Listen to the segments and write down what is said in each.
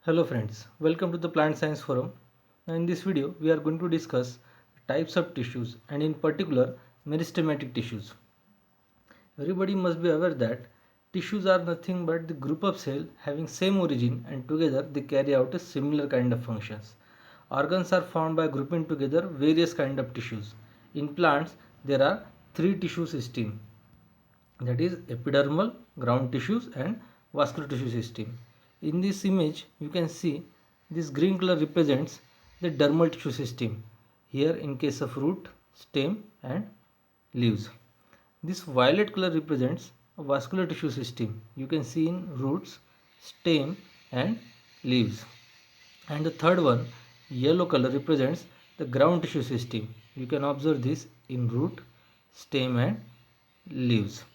Hello friends, welcome to the Plant Science Forum. Now in this video we are going to discuss types of tissues and in particular meristematic tissues. Everybody must be aware that tissues are nothing but the group of cells having same origin and together they carry out a similar kind of functions. Organs are formed by grouping together various kind of tissues. In plants there are three tissue systems, that is epidermal, ground tissues and vascular tissue system. In this image you can see this green color represents the dermal tissue system, here in case of root, stem and leaves. This violet color represents a vascular tissue system, you can see in roots, stem and leaves. And the third one, yellow color, represents the ground tissue system, you can observe this in root, stem and leaves.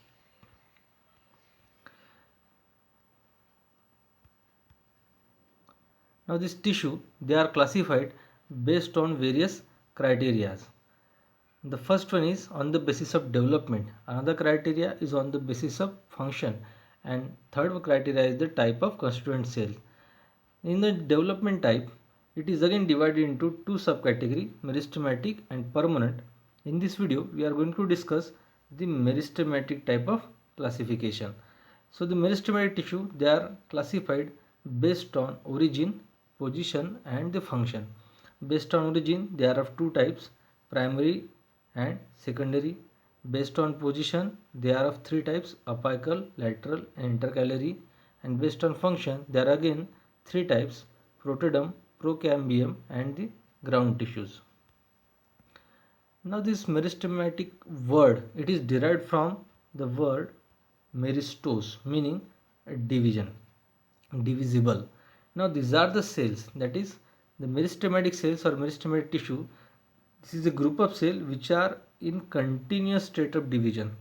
Now this tissue, they are classified based on various criteria. The first one is on the basis of development, another criteria is on the basis of function, and third criteria is the type of constituent cell. In the development type, it is again divided into two subcategories, meristematic and permanent. In this video, we are going to discuss the meristematic type of classification. So the meristematic tissue, they are classified based on origin, position and the function. Based on origin, there are of two types, primary and secondary. Based on position, there are of three types, apical, lateral and intercalary. And based on function, there are again three types, protoderm, procambium and the ground tissues. Now this meristematic word, it is derived from the word meristos, meaning division, divisible. Now these are the cells, that is the meristematic cells or meristematic tissue. This is a group of cells which are in continuous state of division.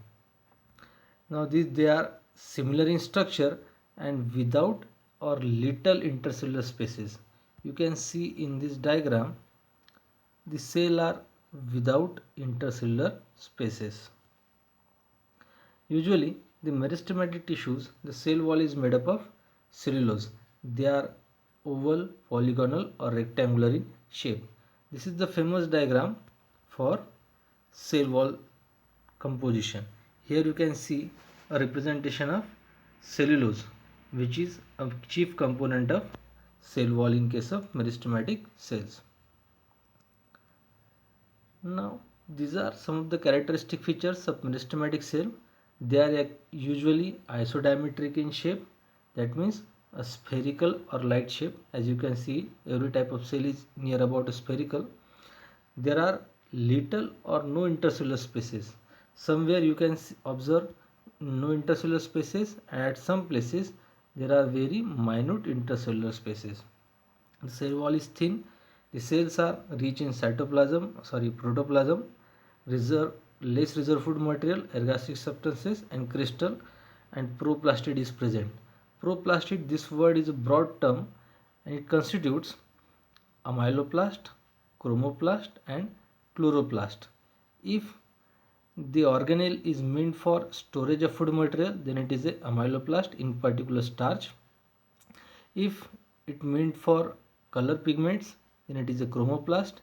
Now they are similar in structure and without or little intercellular spaces. You can see in this diagram the cell are without intercellular spaces. Usually the meristematic tissues, the cell wall is made up of cellulose. They are oval, polygonal or rectangular in shape. This is the famous diagram for cell wall composition. Here you can see a representation of cellulose, which is a chief component of cell wall in case of meristematic cells. Now these are some of the characteristic features of meristematic cell. They are usually isodiametric in shape, that means a spherical or light shape. As you can see, every type of cell is near about a spherical. There are little or no intercellular spaces. Somewhere you can observe no intercellular spaces, and at some places there are very minute intercellular spaces. The cell wall is thin. The cells are rich in protoplasm, less reserve food material, ergastric substances and crystal, and proplastid is present. Proplastid, this word is a broad term and it constitutes amyloplast, chromoplast and chloroplast. If the organelle is meant for storage of food material, then it is a amyloplast, in particular starch. If it meant for color pigments, then it is a chromoplast,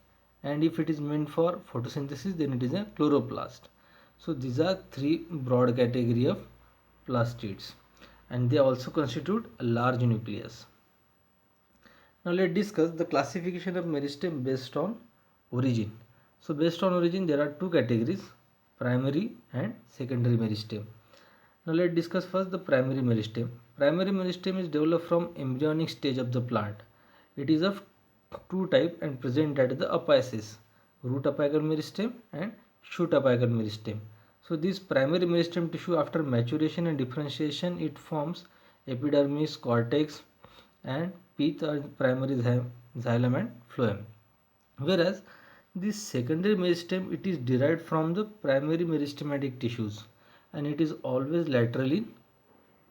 and if it is meant for photosynthesis, then it is a chloroplast. So these are three broad category of plastids, and they also constitute a large nucleus. Now let's discuss the classification of meristem based on origin. So based on origin, there are two categories, primary and secondary meristem. Now let's discuss first the primary meristem. Primary meristem is developed from embryonic stage of the plant. It is of two types and present at the apices, root apical meristem and shoot apical meristem. So this primary meristem tissue, after maturation and differentiation, it forms epidermis, cortex and pith or primary xylem and phloem. Whereas this secondary meristem, it is derived from the primary meristematic tissues and it is always lateral in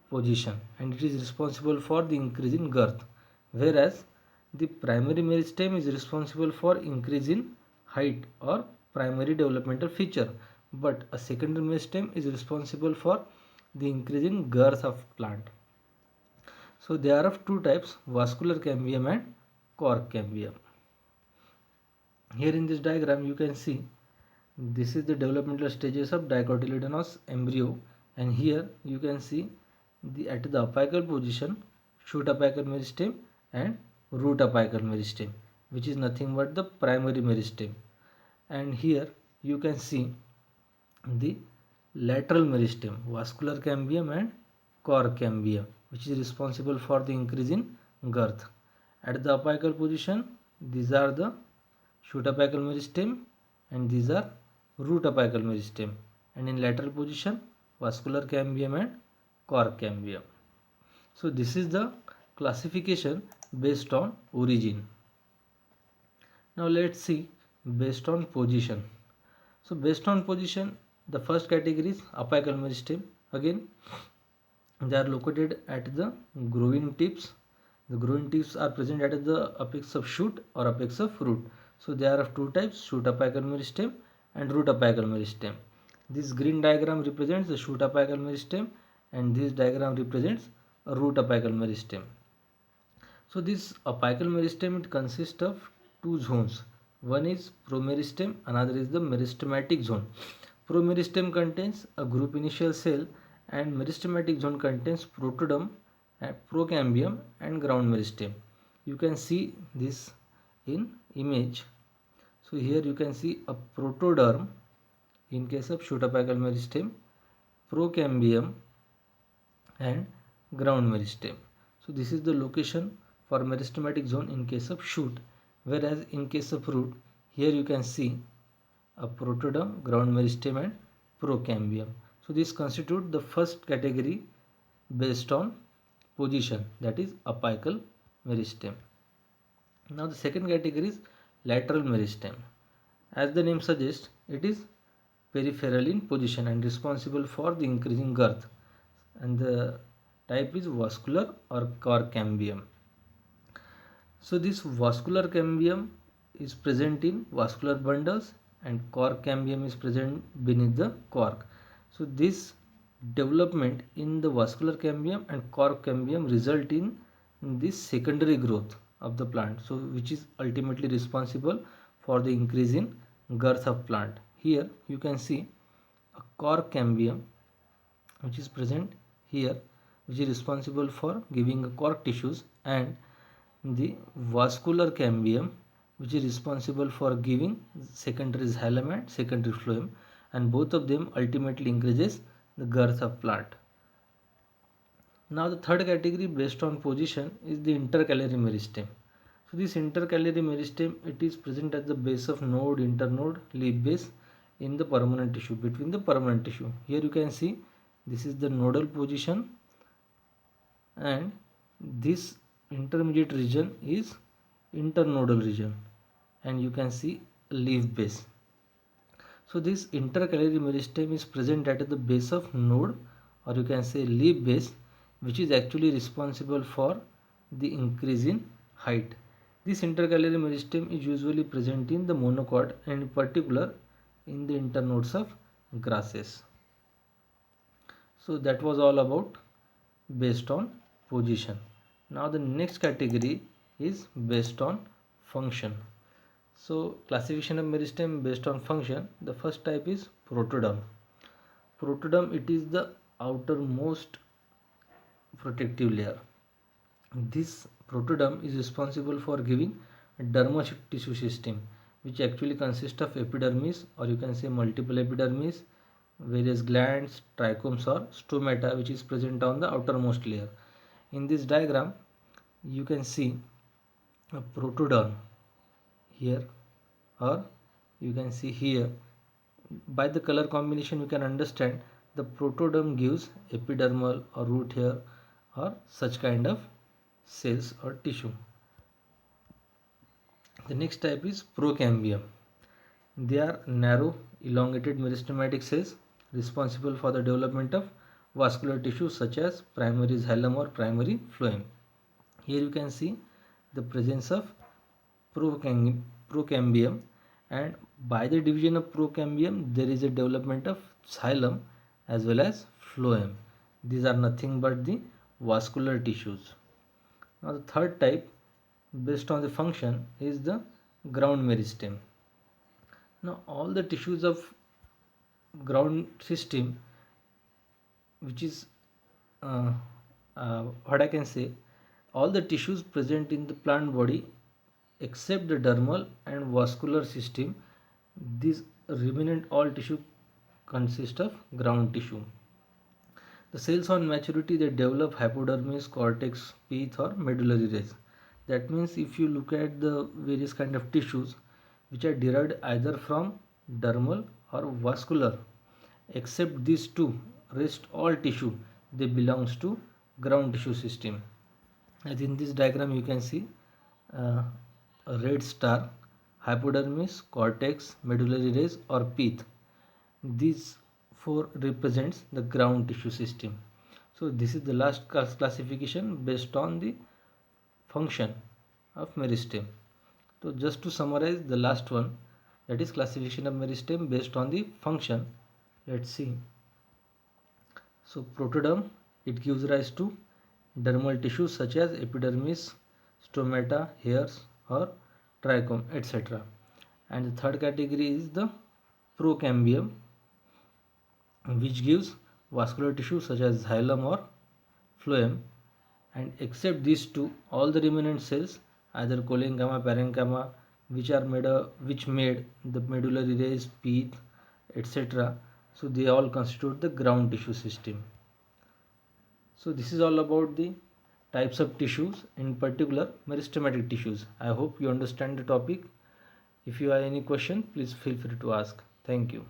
position and it is responsible for the increase in girth, whereas the primary meristem is responsible for increase in height or primary developmental feature, but a secondary meristem is responsible for the increase in girth of plant. So they are of two types, vascular cambium and cork cambium. Here in this diagram you can see this is the developmental stages of dicotyledonous embryo, and here you can see at the apical position shoot apical meristem and root apical meristem, which is nothing but the primary meristem. And here you can see the lateral meristem, vascular cambium and cork cambium, which is responsible for the increase in girth. At the apical position, these are the shoot apical meristem and these are root apical meristem, and in lateral position vascular cambium and cork cambium. So this is the classification based on origin. Now let's see based on position. So based on position, the first category is apical meristem. Again, they are located at the growing tips. The growing tips are present at the apex of shoot or apex of root. So they are of two types, shoot apical meristem and root apical meristem. This green diagram represents the shoot apical meristem and this diagram represents a root apical meristem. So this apical meristem, it consists of two zones. One is promeristem, another is the meristematic zone. Promeristem contains a group initial cell and meristematic zone contains protoderm, procambium and ground meristem. You can see this in image. So here you can see a protoderm in case of shoot apical meristem, procambium and ground meristem. So this is the location for meristematic zone in case of shoot, whereas in case of root, here you can see a protoderm, ground meristem and procambium. So this constitute the first category based on position, that is apical meristem. Now the second category is lateral meristem. As the name suggests, it is peripheral in position and responsible for the increasing girth, and the type is vascular or cork cambium. So this vascular cambium is present in vascular bundles and cork cambium is present beneath the cork. So this development in the vascular cambium and cork cambium result in this secondary growth of the plant, so which is ultimately responsible for the increase in girth of plant. Here you can see a cork cambium which is present here, which is responsible for giving cork tissues, and the vascular cambium which is responsible for giving secondary xylem and secondary phloem, and both of them ultimately increases the girth of plant. Now the third category based on position is the intercalary meristem. So this intercalary meristem, it is present at the base of node, internode, leaf base in the permanent tissue, between the permanent tissue. Here you can see this is the nodal position and this intermediate region is internodal region, and you can see leaf base. So this intercalary meristem is present at the base of node, or you can say leaf base, which is actually responsible for the increase in height. This intercalary meristem is usually present in the monocot and in particular in the internodes of grasses. So that was all about based on position. Now the next category is based on function. So classification of meristem based on function. The first type is protoderm. Protoderm, it is the outermost protective layer. This protoderm is responsible for giving a dermal tissue system, which actually consists of epidermis, or you can say multiple epidermis, various glands, trichomes or stomata, which is present on the outermost layer. In this diagram you can see a protoderm here, or you can see here. By the color combination you can understand the protoderm gives epidermal or root hair or such kind of cells or tissue. The next type is procambium. They are narrow elongated meristematic cells responsible for the development of vascular tissue such as primary xylem or primary phloem. Here you can see the presence of procambium, and by the division of procambium there is a development of xylem as well as phloem. These are nothing but the vascular tissues. Now the third type based on the function is the ground meristem. Now all the tissues of ground system, which is what I can say, all the tissues present in the plant body except the dermal and vascular system, these remnant all tissue consist of ground tissue. The cells on maturity, they develop hypodermis, cortex, pith or medullary rays. That means if you look at the various kind of tissues which are derived either from dermal or vascular, except these two, rest all tissue they belongs to ground tissue system. As in this diagram you can see a red star, hypodermis, cortex, medullary rays or pith. These four represents the ground tissue system. So this is the last classification based on the function of meristem. So just to summarize the last one, that is classification of meristem based on the function. Let's see. So protoderm, it gives rise to dermal tissues such as epidermis, stomata, hairs or trichome, etc. And the third category is the procambium, which gives vascular tissue such as xylem or phloem, and except these two, all the remnant cells either cholenchyma, parenchyma, which made the medullary rays, pith, etc. So they all constitute the ground tissue system. So this is all about the types of tissues, in particular meristematic tissues. I hope you understand the topic. If you have any question, please feel free to ask. Thank you.